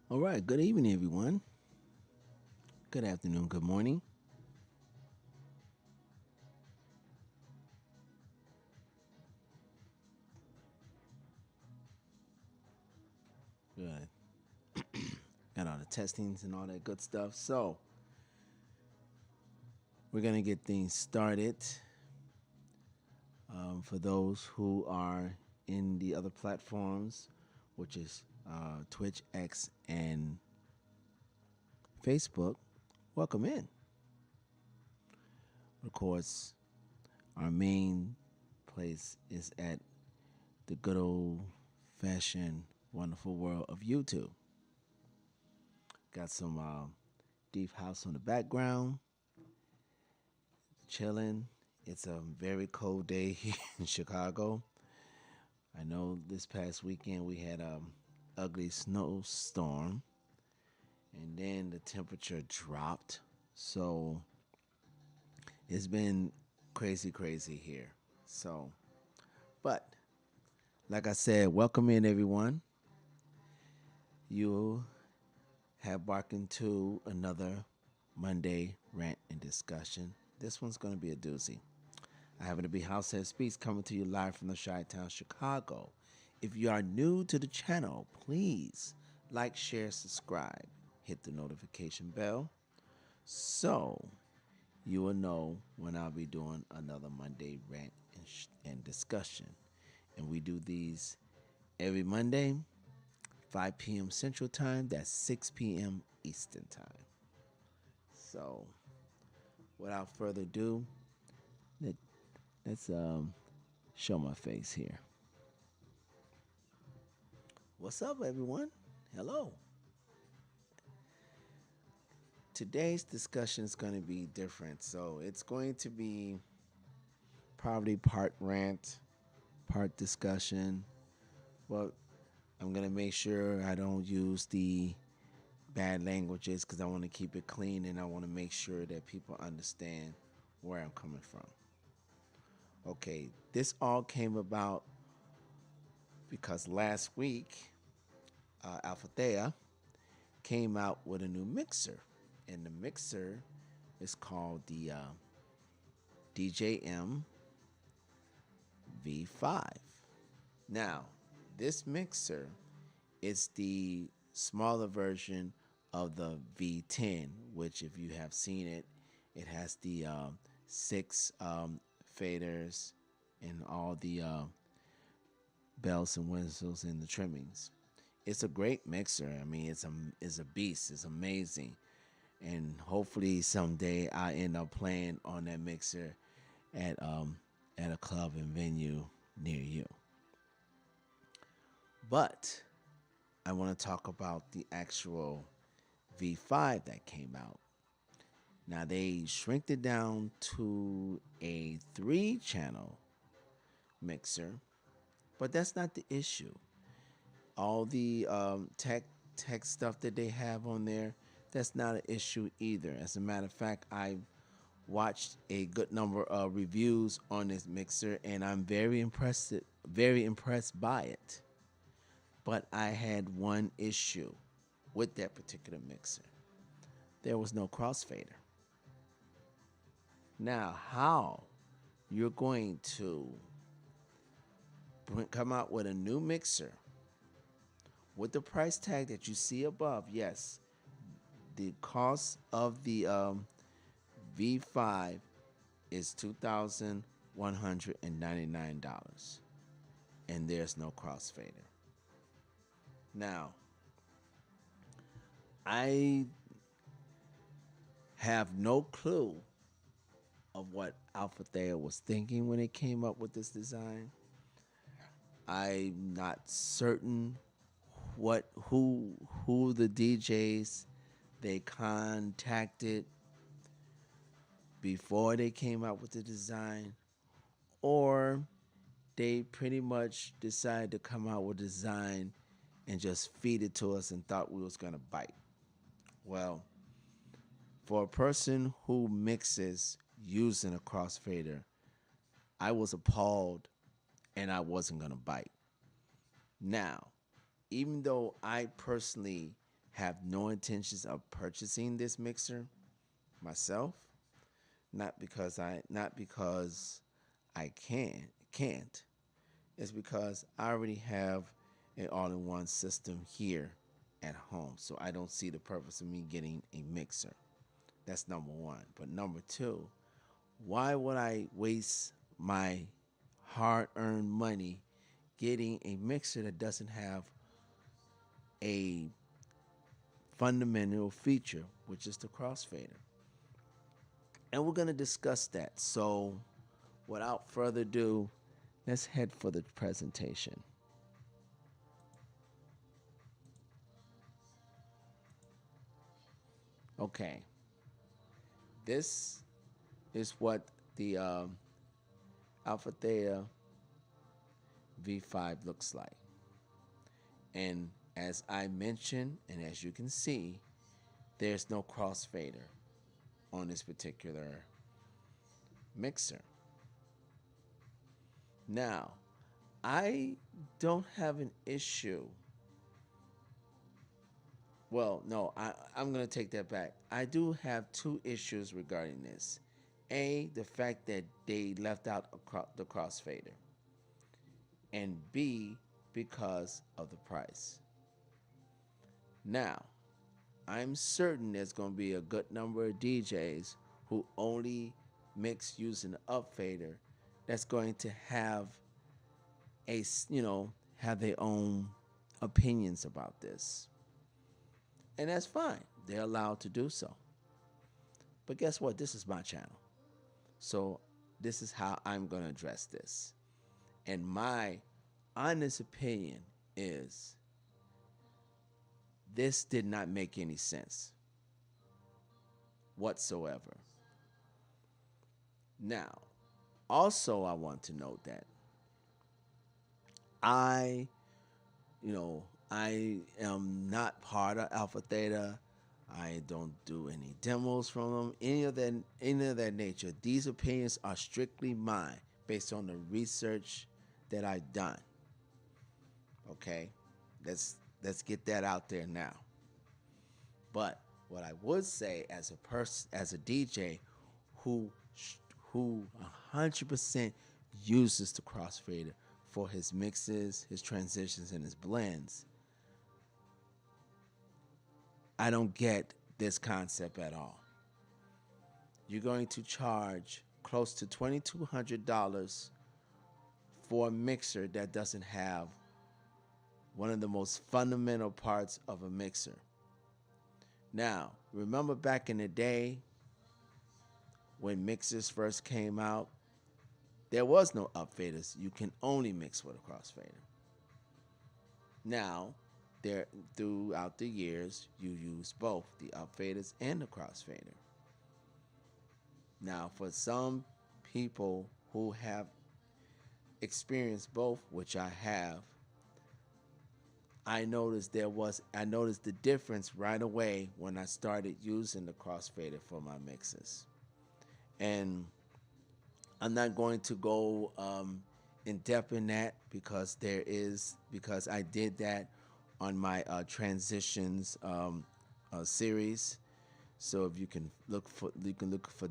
All right, good evening, everyone. Good afternoon, good morning. Good. Got all the testings and all that good stuff. So, we're going to get things started. For those who are in the other platforms, which is Twitch, X, and Facebook, welcome in. Of course, our main place is at the good old fashioned, wonderful world of YouTube. Got some deep house on the background, chilling. It's a very cold day here in Chicago. I know this past weekend we had a ugly snowstorm, and then the temperature dropped. So it's been crazy, crazy here. So, but like I said, welcome in everyone. You have barked into another Monday rant and discussion. This one's going to be a doozy. I happen to be House Head Speaks coming to you live from the Chi-Town, Chicago. If you are new to the channel, please like, share, subscribe, hit the notification bell so you will know when I'll be doing another Monday rant and discussion. And we do these every Monday, 5 p.m. Central Time. That's 6 p.m. Eastern Time. So, without further ado, let, let's show my face here. What's up, everyone? Hello. Today's discussion is going to be different. So it's going to be probably part rant, part discussion. Well, I'm going to make sure I don't use the bad languages because I want to keep it clean and I want to make sure that people understand where I'm coming from. Okay, this all came about because last week, Alpha Thea came out with a new mixer, and the mixer is called the DJM V5. Now, this mixer is the smaller version of the V10, which, if you have seen it, it has the six faders and all the bells and whistles and the trimmings. It's a great mixer. I mean, it's a beast. It's amazing, and hopefully someday I end up playing on that mixer at at a club and venue near you. But I want to talk about the actual V5 that came out. Now they shrinked it down to a 3 channel mixer, but that's not the issue. All the tech stuff that they have on there, that's not an issue either. As a matter of fact, I watched a good number of reviews on this mixer, and I'm very impressed by it. But I had one issue with that particular mixer. There was no crossfader. Now, how you're going to come out with a new mixer with the price tag that you see above? Yes, the cost of the V5 is $2,199, and there's no crossfader. Now, I have no clue of what Alpha Thea was thinking when it came up with this design. I'm not certain who the DJs they contacted before they came out with the design, or they pretty much decided to come out with a design and just feed it to us and thought we was gonna bite. Well, for a person who mixes using a crossfader, I was appalled and I wasn't gonna bite. Now, even though I personally have no intentions of purchasing this mixer myself. Not because I can't. It's because I already have an all-in-one system here at home, so I don't see the purpose of me getting a mixer. That's number one. But number two, why would I waste my hard-earned money getting a mixer that doesn't have a fundamental feature, which is the crossfader? And we're going to discuss that. So without further ado, let's head for the presentation. Okay, this is what the Alpha Theta V5 looks like. And as I mentioned, and as you can see, there's no crossfader on this particular mixer. Now, I don't have an issue. Well, no, I'm going to take that back. I do have two issues regarding this. A, the fact that they left out the crossfader. And B, because of the price. Now, I'm certain there's going to be a good number of DJs who only mix using the upfader that's going to have have their own opinions about this. And that's fine. They're allowed to do so. But guess what? This is my channel. So this is how I'm going to address this. And my honest opinion is this did not make any sense whatsoever. Now, also I want to note that I am not part of Alpha Theta. I don't do any demos from them, any of that nature. These opinions are strictly mine based on the research that I've done. Okay, let's get that out there now. But what I would say, as a DJ who 100% uses the crossfader for his mixes, his transitions, and his blends, I don't get this concept at all. You're going to charge close to $2,200 for a mixer that doesn't have one of the most fundamental parts of a mixer. Now, remember back in the day when mixers first came out, there was no upfaders. You can only mix with a crossfader. Now, throughout the years, you use both the upfaders and the crossfader. Now, for some people who have experienced both, which I have, I noticed the difference right away when I started using the crossfader for my mixes. And I'm not going to go in depth in that because I did that on my transitions series. So if you can look for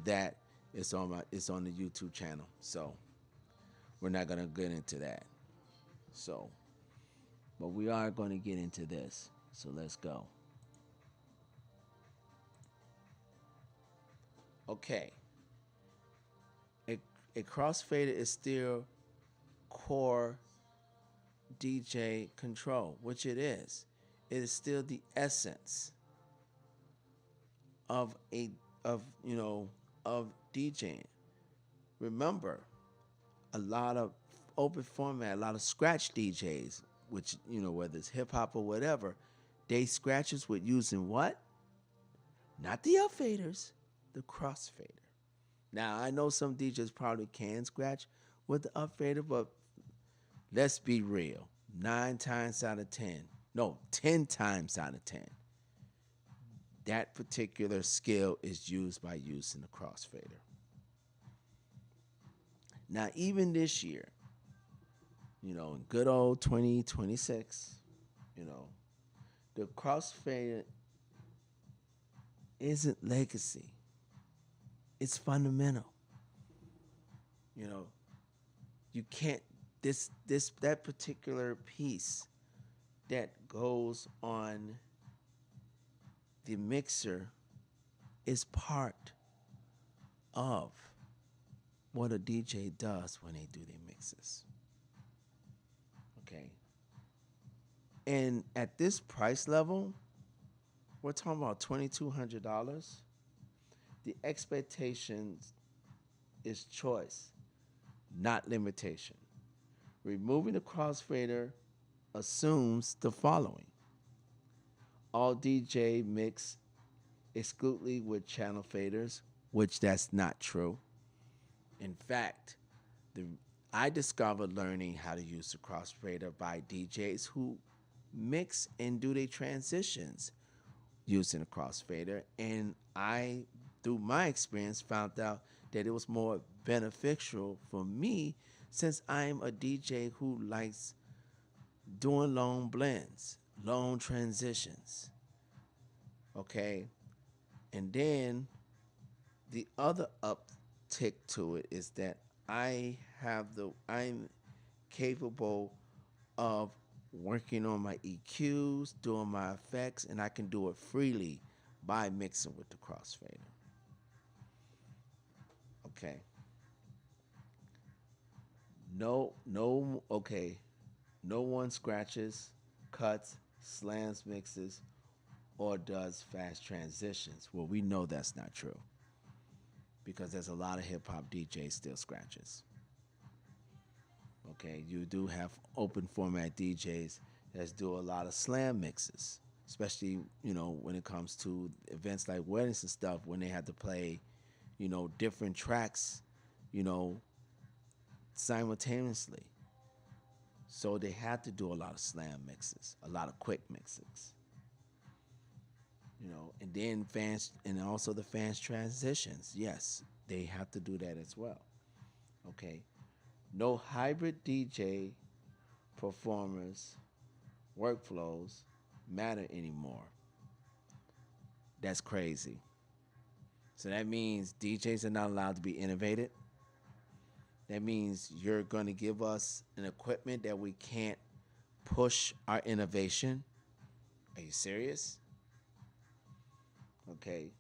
that, it's on the YouTube channel. So we're not gonna get into that. So, but we are going to get into this. So let's go. Okay. A crossfader is still core DJ control, which it is. It is still the essence of DJing. Remember, a lot of open format, a lot of scratch DJs, which whether it's hip hop or whatever, they scratches with using what? Not the upfaders, the crossfader. Now, I know some DJs probably can scratch with the upfader, but let's be real. 10 times out of 10, that particular skill is used by using the crossfader. Now, even this year, in good old 2026, the crossfader isn't legacy. It's fundamental. You know, you can't this that particular piece that goes on the mixer is part of what a DJ does when they do their mixes. Okay. And at this price level, we're talking about $2,200. The expectations is choice, not limitation. Removing the crossfader assumes the following: all DJ mix exclusively with channel faders, which that's not true. In fact, the I discovered learning how to use the crossfader by DJs who mix and do their transitions using a crossfader, and I, through my experience, found out that it was more beneficial for me since I'm a DJ who likes doing long blends, long transitions. Okay, and then the other uptick to it is that I'm capable of working on my EQs, doing my effects, and I can do it freely by mixing with the crossfader. Okay. Okay. No one scratches, cuts, slams, mixes, or does fast transitions. Well, we know that's not true because there's a lot of hip hop DJs still scratches. Okay, you do have open format DJs that do a lot of slam mixes, especially when it comes to events like weddings and stuff when they have to play, different tracks, you know, simultaneously. So they have to do a lot of slam mixes, a lot of quick mixes, and then fans and also the fans transitions. Yes, they have to do that as well. Okay, no hybrid DJ performers workflows matter anymore. That's crazy. So that means DJs are not allowed to be innovated. That means you're going to give us an equipment that we can't push our innovation. Are you serious? Okay.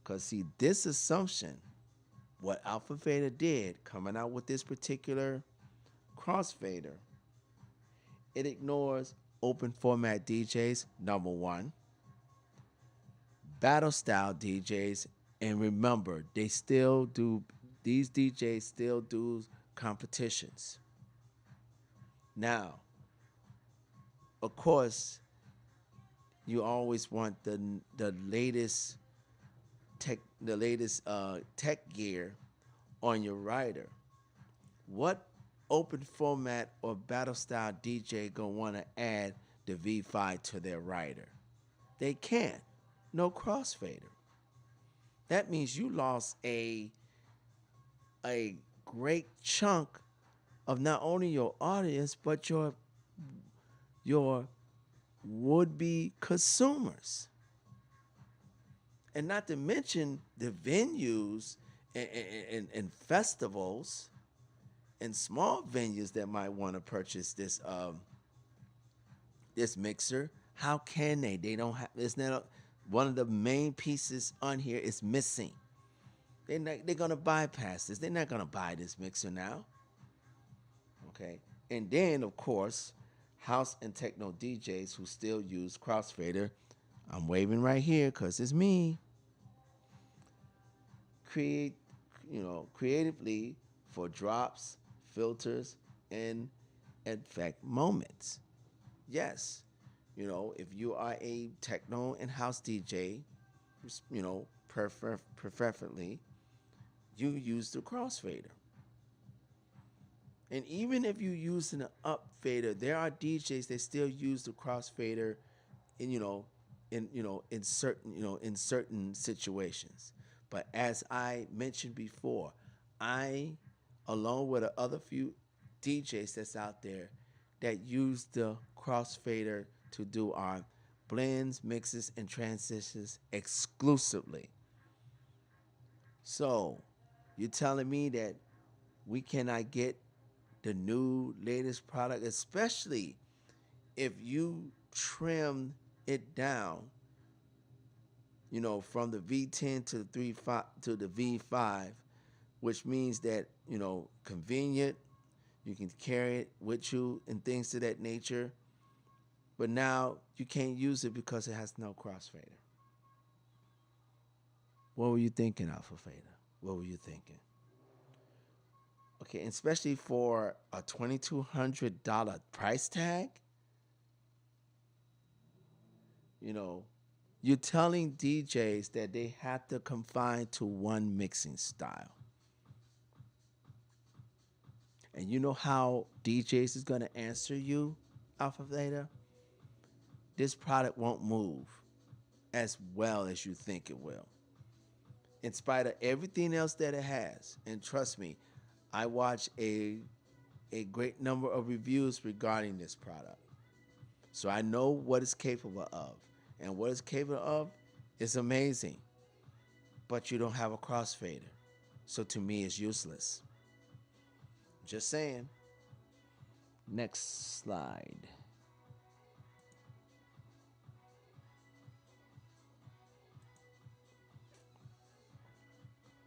Because, see, this assumption, what Alpha Vader did coming out with this particular crossfader, it ignores open format DJs, number one, battle style DJs, and remember, these DJs still do competitions. Now, of course, you always want the latest tech gear on your rider. What open format or battle style DJ gonna want to add the V5 to their rider? They can't. No crossfader. That means you lost a great chunk of not only your audience but your would be consumers. And not to mention the venues and festivals and small venues that might want to purchase this mixer. How can they? They don't have. It's not one of the main pieces on here is missing. They're gonna bypass this. They're not gonna buy this mixer now. Okay, and then of course, house and techno DJs who still use crossfader. I'm waving right here because it's me. Create, creatively for drops, filters, and effect moments. Yes, if you are a techno and house DJ, preferably, you use the crossfader. And even if you use an up fader, there are DJs that still use the crossfader in in certain situations. But as I mentioned before, I, along with the other few DJs that's out there, that use the crossfader to do our blends, mixes, and transitions exclusively. So, you're telling me that we cannot get the new latest product, especially if you trim it down, from the V10 to the 3.5 to the V5, which means that, convenient, you can carry it with you and things of that nature. But now you can't use it because it has no crossfader. What were you thinking, Alpha Fader? What were you thinking? Okay, and especially for a $2,200 price tag, you know, you're telling DJs that they have to confine to one mixing style. And you know how DJs is going to answer you, Alpha Theta? This product won't move as well as you think it will, in spite of everything else that it has. And trust me, I watch a great number of reviews regarding this product. So I know what it's capable of. And what it's capable of is amazing. But you don't have a crossfader. So to me, it's useless. Just saying. Next slide.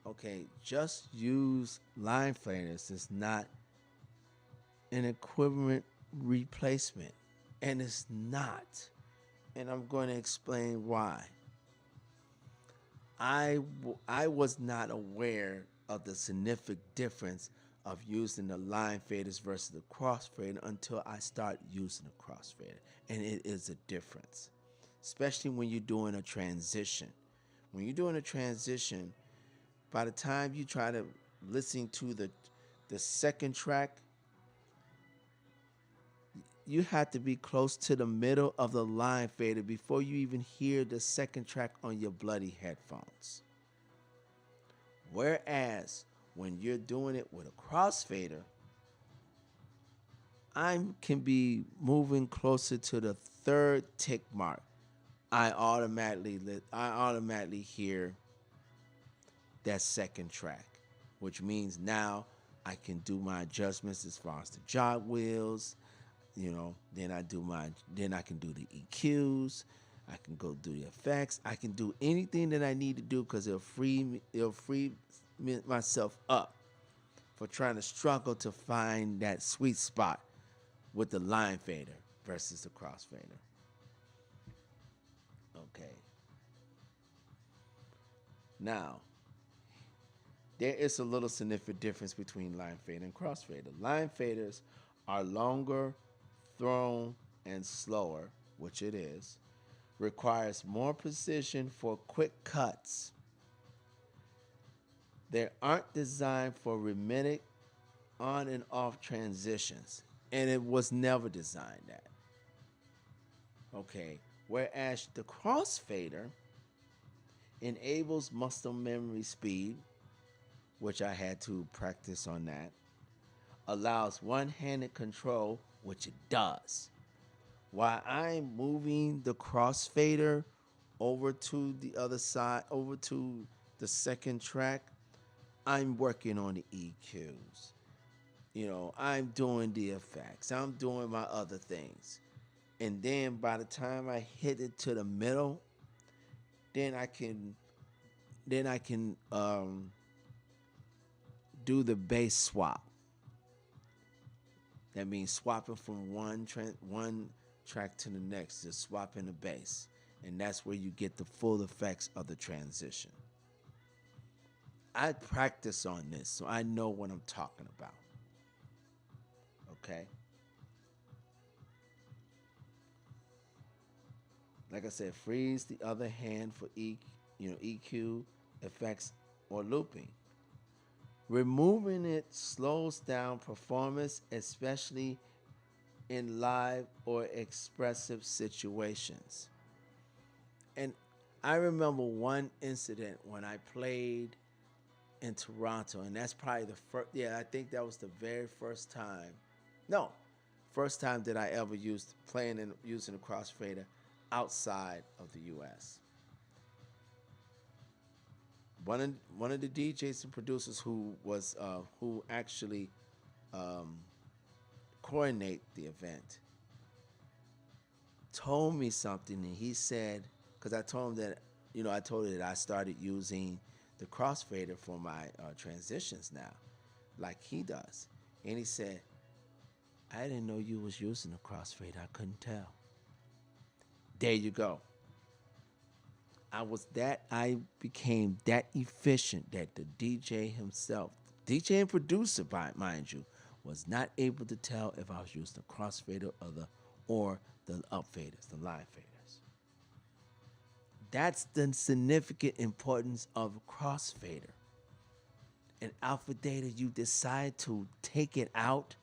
Okay, just use line faders is not an equivalent replacement. And it's not. And I'm going to explain why. I was not aware of the significant difference of using the line faders versus the crossfader until I start using the crossfader. And it is a difference, especially when you're doing a transition. When you're doing a transition, by the time you try to listen to the second track, you have to be close to the middle of the line fader before you even hear the second track on your bloody headphones. Whereas when you're doing it with a crossfader, I can be moving closer to the third tick mark. I automatically hear that second track, which means now I can do my adjustments as far as the jog wheels. Then I can do the EQs. I can go do the effects. I can do anything that I need to do because it'll free myself up for trying to struggle to find that sweet spot with the line fader versus the crossfader. Okay. Now, there is a little significant difference between line fader and crossfader. Line faders are longer, thrown, and slower, which it is, requires more precision for quick cuts. They aren't designed for rhythmic on and off transitions, and it was never designed that. Okay, whereas the crossfader enables muscle memory speed, which I had to practice on that, allows one-handed control, which it does. While I'm moving the crossfader over to the other side, over to the second track, I'm working on the EQs. I'm doing the effects. I'm doing my other things. And then by the time I hit it to the middle, then I can do the bass swap. That means swapping from one track to the next, just swapping the bass. And that's where you get the full effects of the transition. I practice on this, so I know what I'm talking about. Okay? Like I said, freeze the other hand for EQ, effects, or looping. Removing it slows down performance, especially in live or expressive situations. And I remember one incident when I played in Toronto, and that's probably the first, I think that was the very first time. No, first time that I ever used using a crossfader. outside of the U.S. One of the DJs and producers who actually um, coordinate the event told me something, and he said, because I told him that, I told him that I started using the Crossfader for my transitions now, like he does, and he said, I didn't know you was using the Crossfader. I couldn't tell. There you go. I became that efficient that the DJ himself, DJ and producer, mind you, was not able to tell if I was using the crossfader or the up faders, the line faders. That's the significant importance of crossfader. In alpha data, you decide to take it out,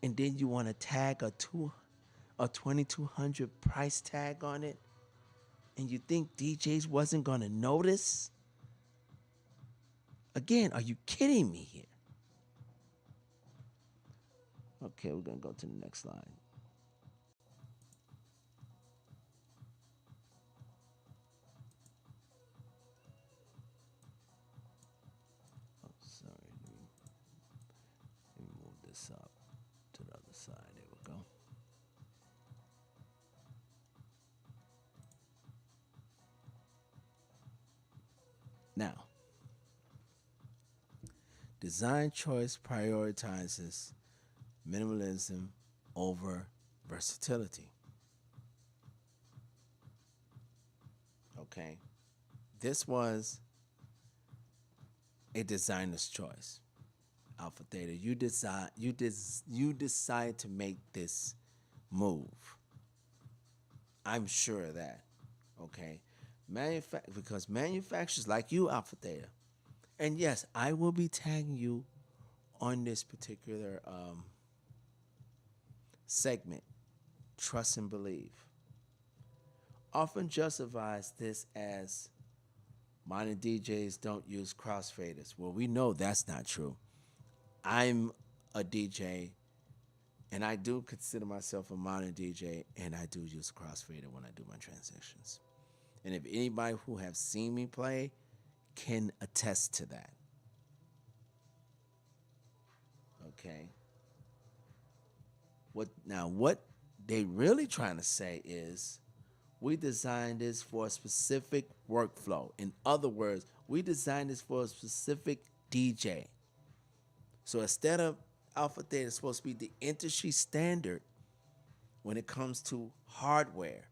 and then you want to tag a 2200 price tag on it, and you think DJs wasn't gonna notice? Again, are you kidding me here? Okay, we're gonna go to the next slide. Oh, sorry. Let me move this up to the other side. There we go. Now, design choice prioritizes minimalism over versatility. Okay, this was a designer's choice. Alpha Theta, you decide to make this move. I'm sure of that. Okay, because manufacturers like you, Alpha Theta, and yes, I will be tagging you on this particular segment. Trust and believe often justifies this as modern DJs don't use crossfaders. Well, we know that's not true. I'm a DJ, and I do consider myself a modern DJ, and I do use crossfader when I do my transitions. And if anybody who have seen me play can attest to that. Okay. What they really trying to say is we designed this for a specific workflow. In other words, we designed this for a specific DJ. So instead of Alpha Theta is supposed to be the industry standard when it comes to hardware,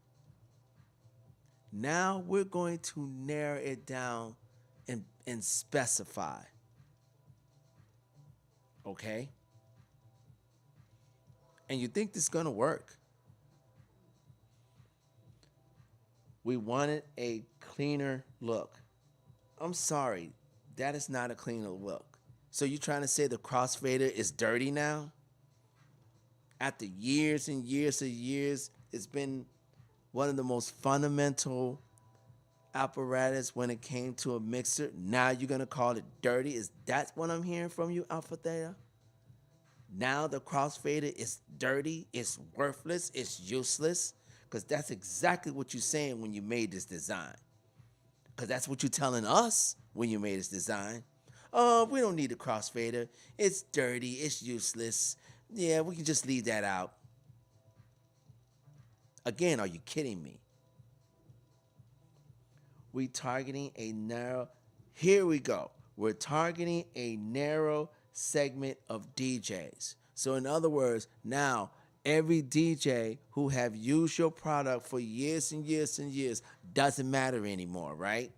now we're going to narrow it down and specify. Okay? And you think this is going to work? We wanted a cleaner look. I'm sorry, that is not a cleaner look. So you're trying to say the crossfader is dirty now? After years and years and years, it's been one of the most fundamental apparatus when it came to a mixer. Now you're gonna call it dirty? Is that what I'm hearing from you, Alpha Theta? Now the crossfader is dirty, it's worthless, it's useless? Because that's exactly what you're saying when you made this design. Because that's what you're telling us when you made this design. Oh, we don't need a crossfader. It's dirty, it's useless. Yeah, we can just leave that out. Again, are you kidding me? We targeting a narrow, here we go. We're targeting a narrow segment of DJs. So in other words, now every DJ who have used your product for years and years and years doesn't matter anymore, right?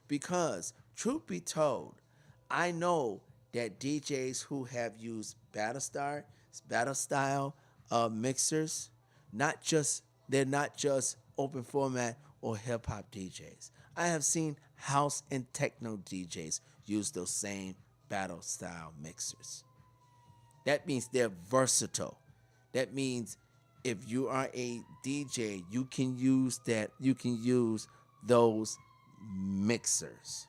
Because truth be told, I know that DJs who have used battle style mixers, they're not just open format or hip hop DJs. I have seen house and techno DJs use those same battle style mixers. That means they're versatile. That means if you are a DJ, you can use those mixers.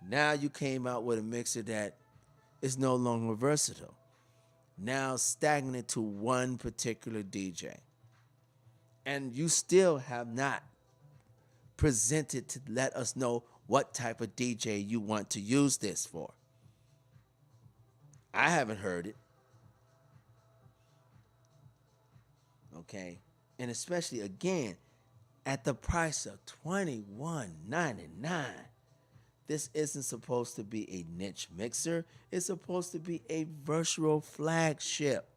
Now you came out with a mixer that is no longer versatile. now stagnant to one particular DJ. And you still have not presented to let us know what type of DJ you want to use this for. I haven't heard it. Okay. And especially again, at the price of $21.99. This isn't supposed to be a niche mixer. It's supposed to be a virtual flagship.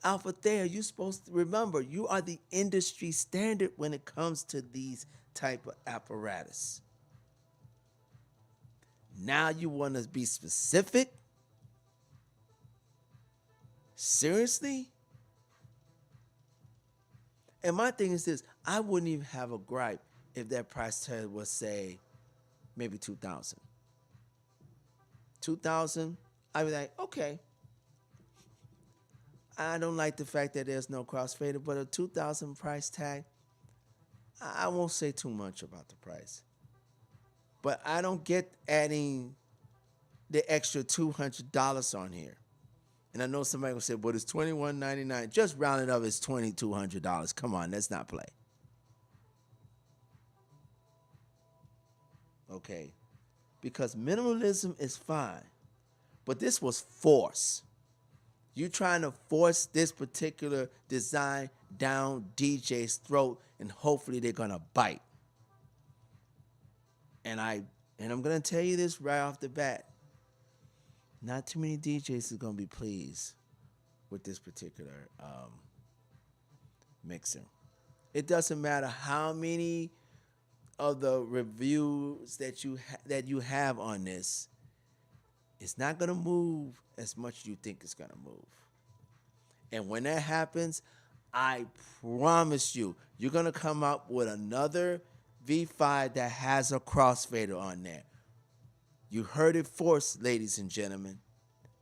Alpha Thea, you're supposed to remember, you are the industry standard when it comes to these type of apparatus. Now you want to be specific? Seriously? And my thing is this, I wouldn't even have a gripe if that price tag was, say, maybe 2,000. 2,000, I'd be like, okay. I don't like the fact that there's no crossfader, but a 2,000 price tag, I won't say too much about the price. But I don't get adding the extra $200 on here. And I know somebody will say, but it's $21.99. Just round it up, it's $2,200. Come on, let's not play. Okay. Because minimalism is fine. But this was force. You trying to force this particular design down DJ's throat, and hopefully they're gonna bite. And I'm gonna tell you this right off the bat. Not too many DJs is gonna be pleased with this particular mixer. It doesn't matter how many of the reviews that you have on this. It's not gonna move as much as you think it's gonna move. And when that happens, I promise you, you're gonna come up with another V5 that has a crossfader on there. You heard it first, ladies and gentlemen.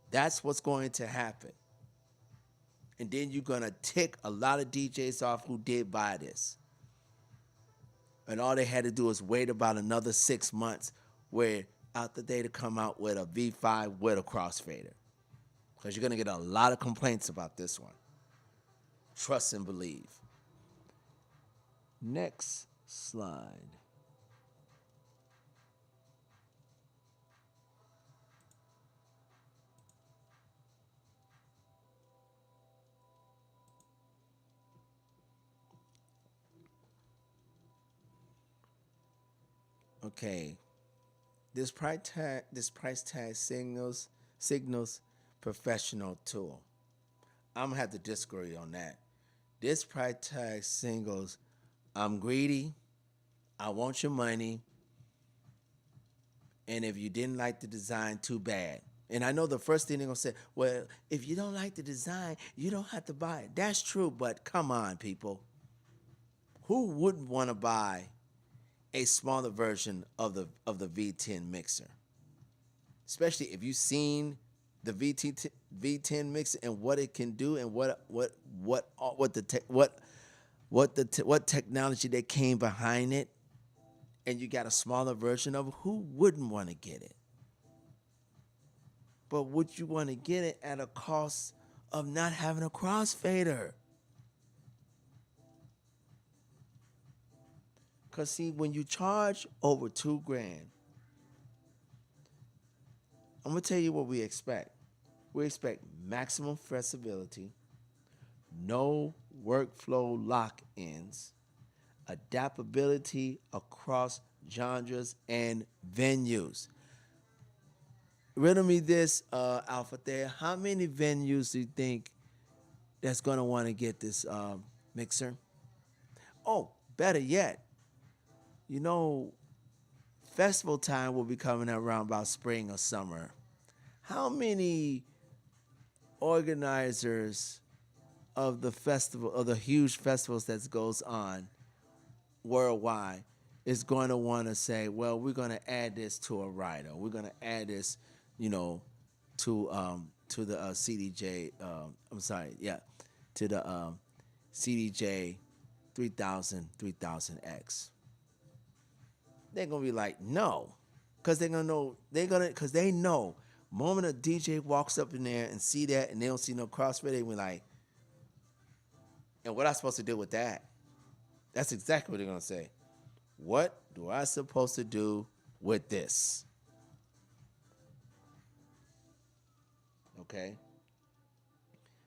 That's what's going to happen. And then you're gonna tick a lot of DJs off who did buy this. And all they had to do was wait about another 6 months where after they to come out with a V5 with a crossfader. Because you're going to get a lot of complaints about this one. Trust and believe. Next slide. Okay. This price tag signals professional tool. I'm gonna have to disagree on that. This price tag signals, I'm greedy, I want your money, and if you didn't like the design, too bad. And I know the first thing they're gonna say, well, if you don't like the design, you don't have to buy it. That's true, but come on, people. Who wouldn't want to buy a smaller version of the V10 mixer? Especially if you've seen the V10 mixer and what it can do and what technology that came behind it, and you got a smaller version of it, who wouldn't want to get it? But would you want to get it at a cost of not having a crossfader? Because see, when you charge over $2,000, I'm going to tell you what we expect. We expect maximum flexibility, no workflow lock-ins, adaptability across genres and venues. Riddle me this, Alpha Thea. How many venues do you think that's going to want to get this mixer? Oh, better yet, you know, festival time will be coming around about spring or summer. How many organizers of the festival, of the huge festivals that goes on worldwide, is going to want to say, well, we're going to add this to a rider. We're going to add this, you know, to the CDJ. To the CDJ 3000X. They're gonna be like, no, because they're gonna know. Because they know Moment a DJ walks up in there and see that and they don't see no crossfader, they be like, and what I supposed to do with that? That's exactly what they're gonna say. What do I supposed to do with this? Okay?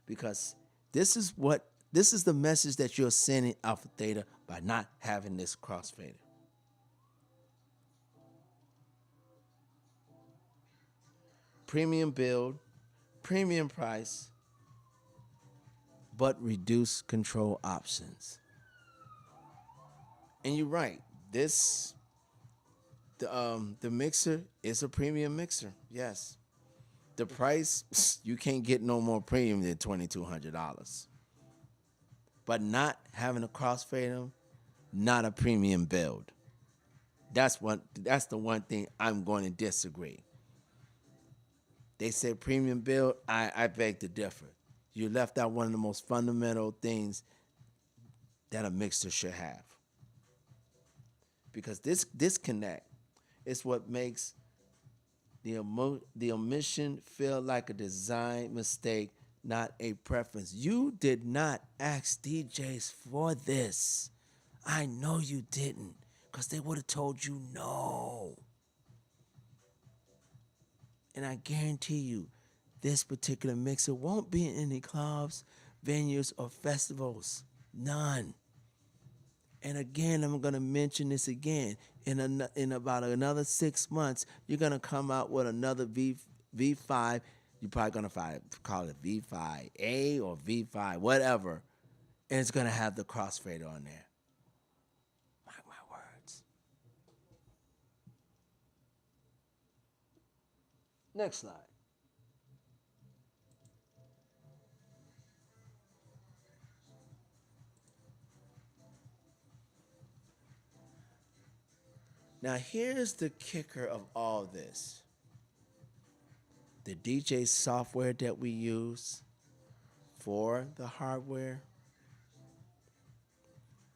Because this is the message that you're sending Alpha Theta by not having this crossfader. Premium build, premium price, but reduced control options. And you're right. The mixer is a premium mixer. Yes. The price, you can't get no more premium than $2,200. But not having a crossfader, not a premium build. That's the one thing I'm going to disagree. They said premium build, I beg to differ. You left out one of the most fundamental things that a mixer should have. Because this disconnect is what makes the omission feel like a design mistake, not a preference. You did not ask DJs for this. I know you didn't, because they would have told you no. And I guarantee you, this particular mixer won't be in any clubs, venues, or festivals. None. And again, I'm going to mention this again. In about another 6 months, you're going to come out with another V5. You're probably going to call it V5A or V5, whatever. And it's going to have the crossfader on there. Mark my words. Next slide. Now, here's the kicker of all this. The DJ software that we use for the hardware,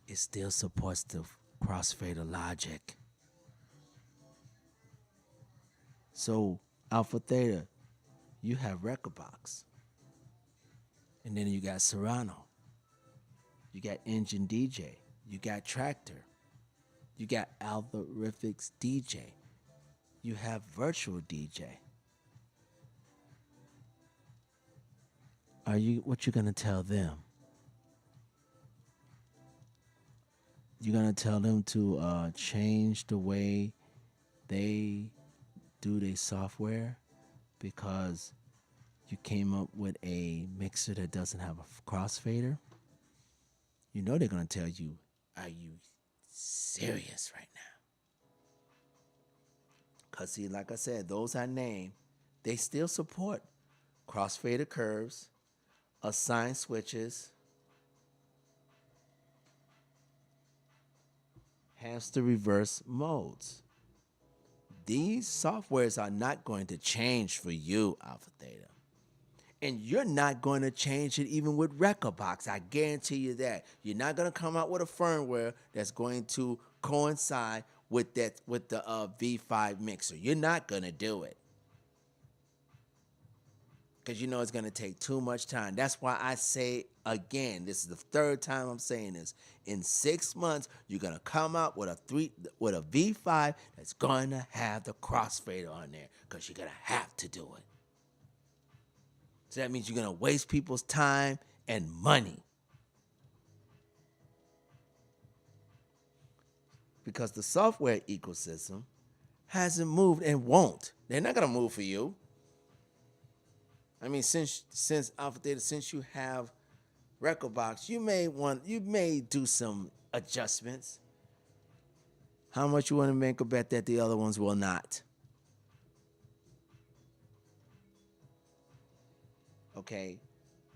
it still supports the crossfader logic. So, Alpha Theta, you have Rekordbox. And then you got Serrano. You got Engine DJ. You got Tractor. You got Algorithmics DJ. You have Virtual DJ. What you gonna tell them? You're gonna tell them to change the way they do their software because you came up with a mixer that doesn't have a crossfader? You know they're gonna tell you, are you serious right now? Because, see, like I said, those I named, they still support crossfader curves, assigned switches, hamster reverse modes. These softwares are not going to change for you, Alpha Theta. And you're not going to change it even with Rekordbox. I guarantee you that. You're not going to come out with a firmware that's going to coincide with the V5 mixer. You're not going to do it. Because you know it's going to take too much time. That's why I say, again, this is the third time I'm saying this. In 6 months, you're going to come out with a V5 that's going to have the crossfader on there. Because you're going to have to do it. So that means you're going to waste people's time and money. Because the software ecosystem hasn't moved and won't. They're not going to move for you. I mean, since Alpha Theta, since you have Rekordbox, you may do some adjustments. How much you want to make a bet that the other ones will not? Okay,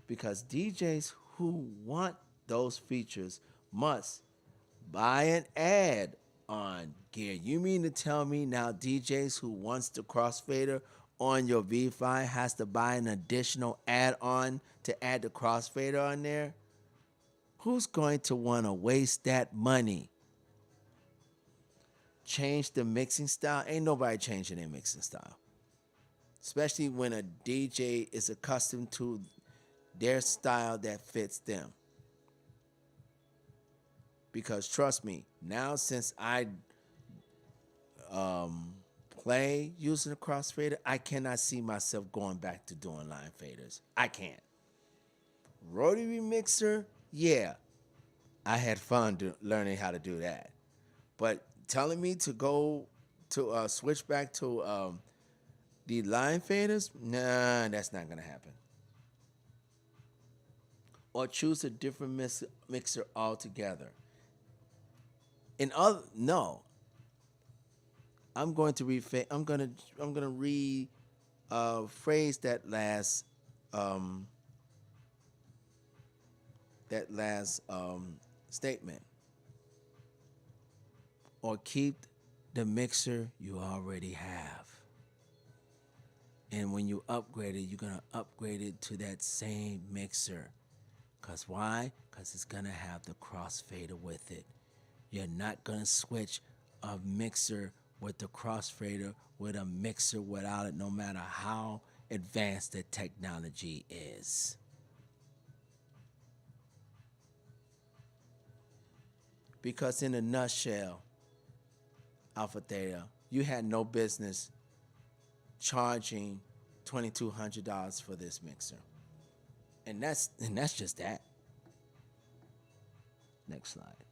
because DJs who want those features must buy an add-on gear. You mean to tell me now DJs who wants the crossfader on your V5 has to buy an additional add-on to add the crossfader on there? Who's going to want to waste that money? Change the mixing style? Ain't nobody changing their mixing style. especially when a DJ is accustomed to their style that fits them. Because trust me, now since I play using a crossfader, I cannot see myself going back to doing line faders. I can't. Rotary mixer, yeah, I had fun learning how to do that. But telling me to go to switch back to the line faders, nah, that's not gonna happen. Or choose a different mixer altogether. In other, no, I'm going to I'm gonna re phrase um, that last statement. Or keep the mixer you already have. And when you upgrade it, you're gonna upgrade it to that same mixer. Cause why? Cause it's gonna have the crossfader with it. You're not gonna switch a mixer with the crossfader with a mixer without it, no matter how advanced the technology is. Because in a nutshell, Alpha Theta, you had no business charging $2,200 for this mixer. And that's just that. Next slide.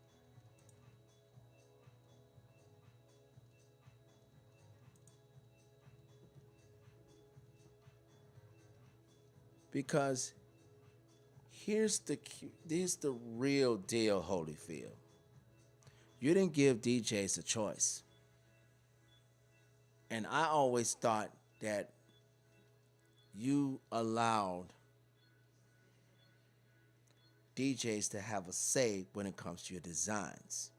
Because here's the real deal, Holyfield. You didn't give DJs a choice. And I always thought that you allowed DJs to have a say when it comes to your designs.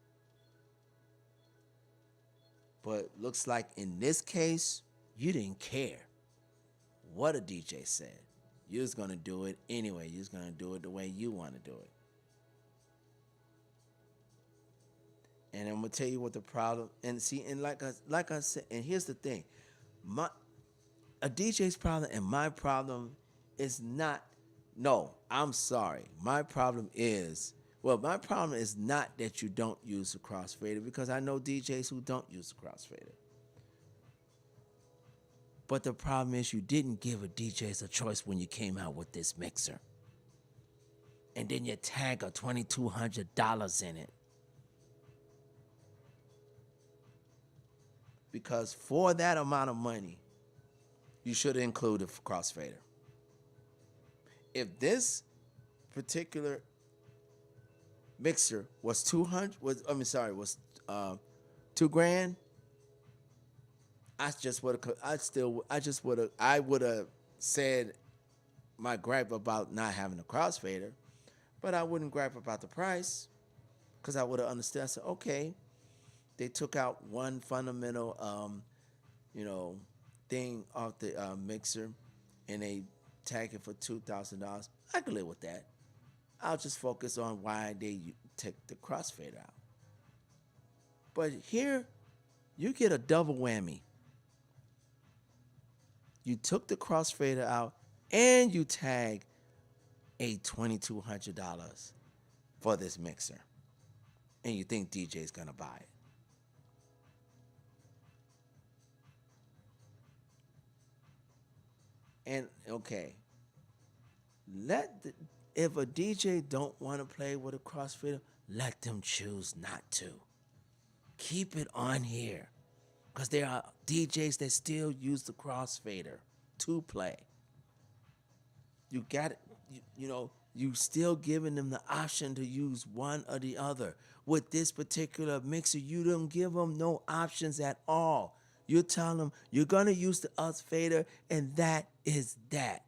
But looks like in this case, you didn't care what a DJ said. You was gonna do it anyway. You was gonna do it the way you want to do it. And I'm gonna tell you what the problem. And see, and like I said, and here's the thing, my a DJ's problem and my problem is not. No, I'm sorry. My problem is not that you don't use the crossfader because I know DJs who don't use the crossfader. But the problem is you didn't give a DJs a choice when you came out with this mixer. And then you tag a $2,200 in it. Because for that amount of money, you should include a crossfader. If this particular mixer was 200 was I mean sorry was 2 grand, I would have said my gripe about not having a crossfader, but I wouldn't gripe about the price because I would have understood. I said, okay, they took out one fundamental you know thing off the mixer and they tag it for $2,000. I can live with that. I'll just focus on why they take the crossfader out. But here, you get a double whammy. You took the crossfader out and you tag a $2,200 for this mixer. And you think DJ's gonna buy it. And okay, if a DJ don't want to play with a crossfader, let them choose not to. Keep it on here, because there are DJs that still use the crossfader to play. You got it. You still giving them the option to use one or the other. With this particular mixer, you don't give them no options at all. You tell them you're gonna use the us fader, and that is that.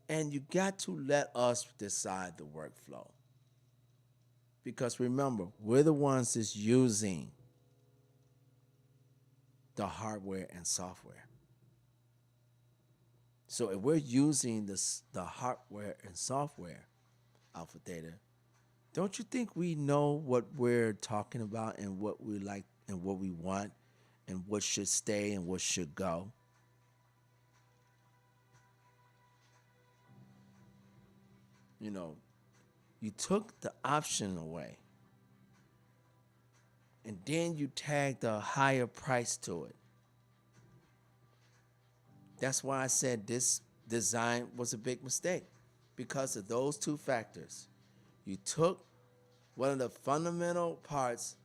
And you got to let us decide the workflow. Because remember, we're the ones that's using the hardware and software. So if we're using the hardware and software, Alpha Theta, Don't you think we know what we're talking about and what we like and what we want and what should stay and what should go? You know, you took the option away and then you tagged a higher price to it. That's why I said this design was a big mistake because of those two factors. You took one of the fundamental parts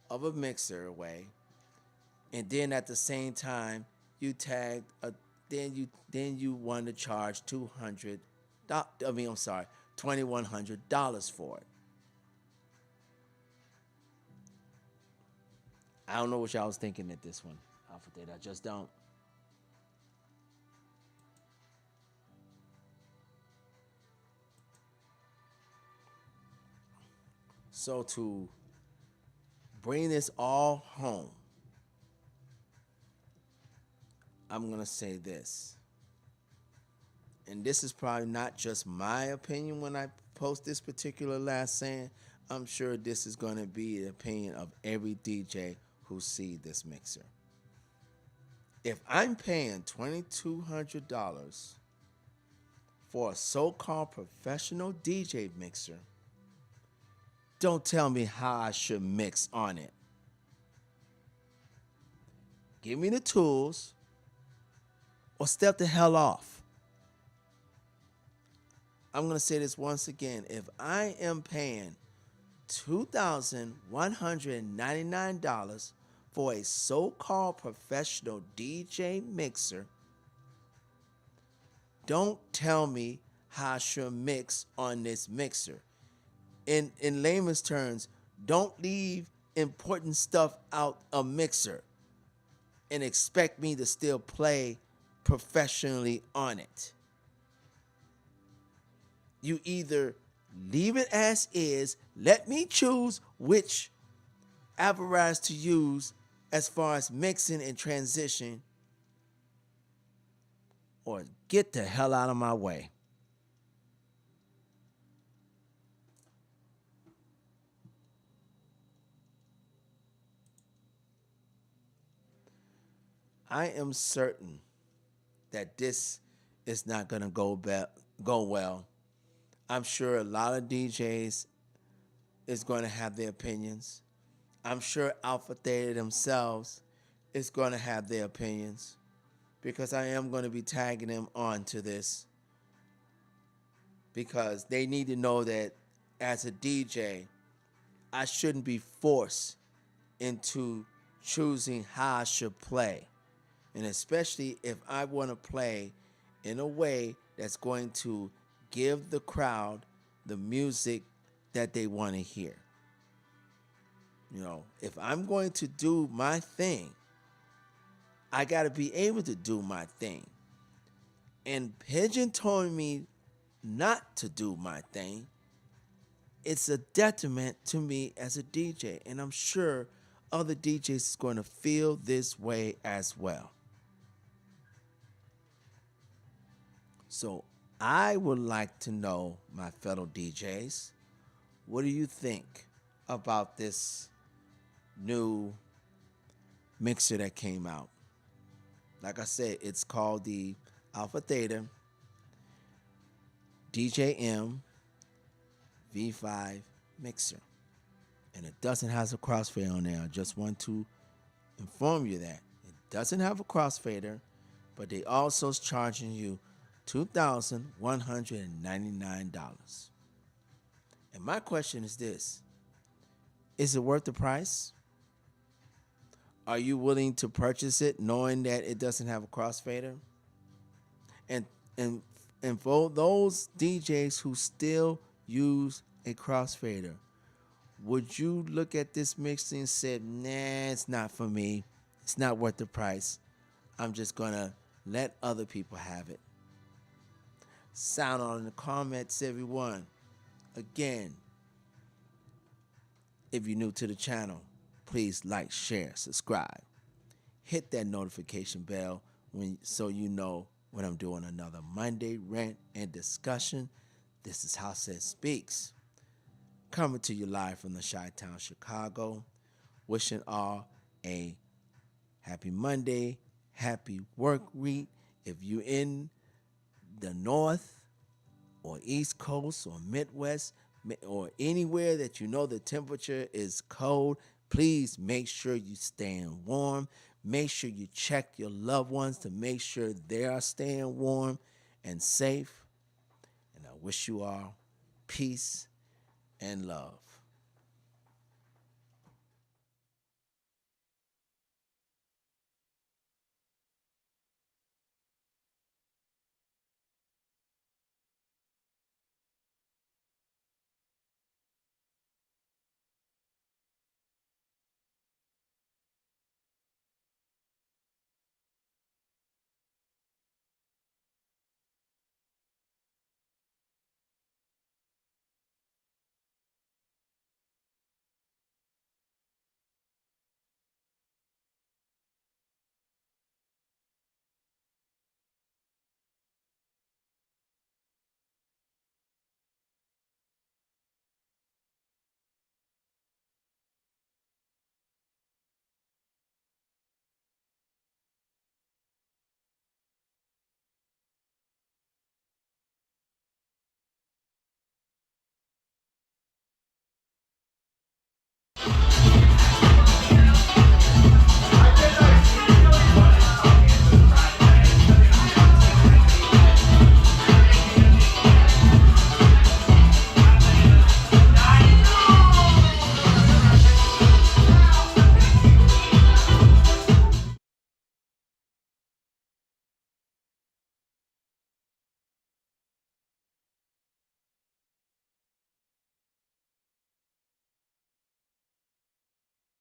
of a mixer away, and then at the same time you tagged a then you wanted to charge $2,100 for it. I don't know what y'all was thinking at this one, Alpha Theta. I just don't. So to bring this all home, I'm gonna say this. And this is probably not just my opinion when I post this particular last saying. I'm sure this is going to be the opinion of every DJ who see this mixer. If I'm paying $2,200 for a so-called professional DJ mixer, don't tell me how I should mix on it. Give me the tools or step the hell off. I'm going to say this once again. If I am paying $2,199 for a so-called professional DJ mixer, don't tell me how I should mix on this mixer. In layman's terms, don't leave important stuff out a mixer and expect me to still play professionally on it. You either leave it as is, let me choose which apparatus to use as far as mixing and transition, or get the hell out of my way. I am certain that this is not going to go well. I'm sure a lot of DJs is going to have their opinions. I'm sure Alpha Theta themselves is going to have their opinions because I am going to be tagging them onto this because they need to know that as a DJ, I shouldn't be forced into choosing how I should play. And especially if I want to play in a way that's going to give the crowd the music that they want to hear. You know, if I'm going to do my thing, I got to be able to do my thing. And pigeon-toeing me not to do my thing, it's a detriment to me as a DJ. And I'm sure other DJs is going to feel this way as well. So I would like to know, my fellow DJs, what do you think about this new mixer that came out? Like I said, it's called the Alpha Theta DJM V5 mixer. And it doesn't have a crossfader on there. I just want to inform you that. It doesn't have a crossfader, but they also is charging you $2,199. And my question is this: is it worth the price? Are you willing to purchase it knowing that it doesn't have a crossfader? And and for those DJs who still use a crossfader, would you look at this mixing and say, nah, it's not for me. It's not worth the price. I'm just gonna let other people have it. Sound on in the comments, everyone. Again, if you're new to the channel, please like, share, subscribe. Hit that notification bell so you know when I'm doing another Monday rant and discussion. This is House That Speaks. coming to you live from the Chi-Town, Chicago. Wishing all a happy Monday, happy work week. If you're in the North or East Coast or Midwest or anywhere that you know the temperature is cold, please make sure you staying warm. Make sure you check your loved ones to make sure they are staying warm and safe. And I wish you all peace and love.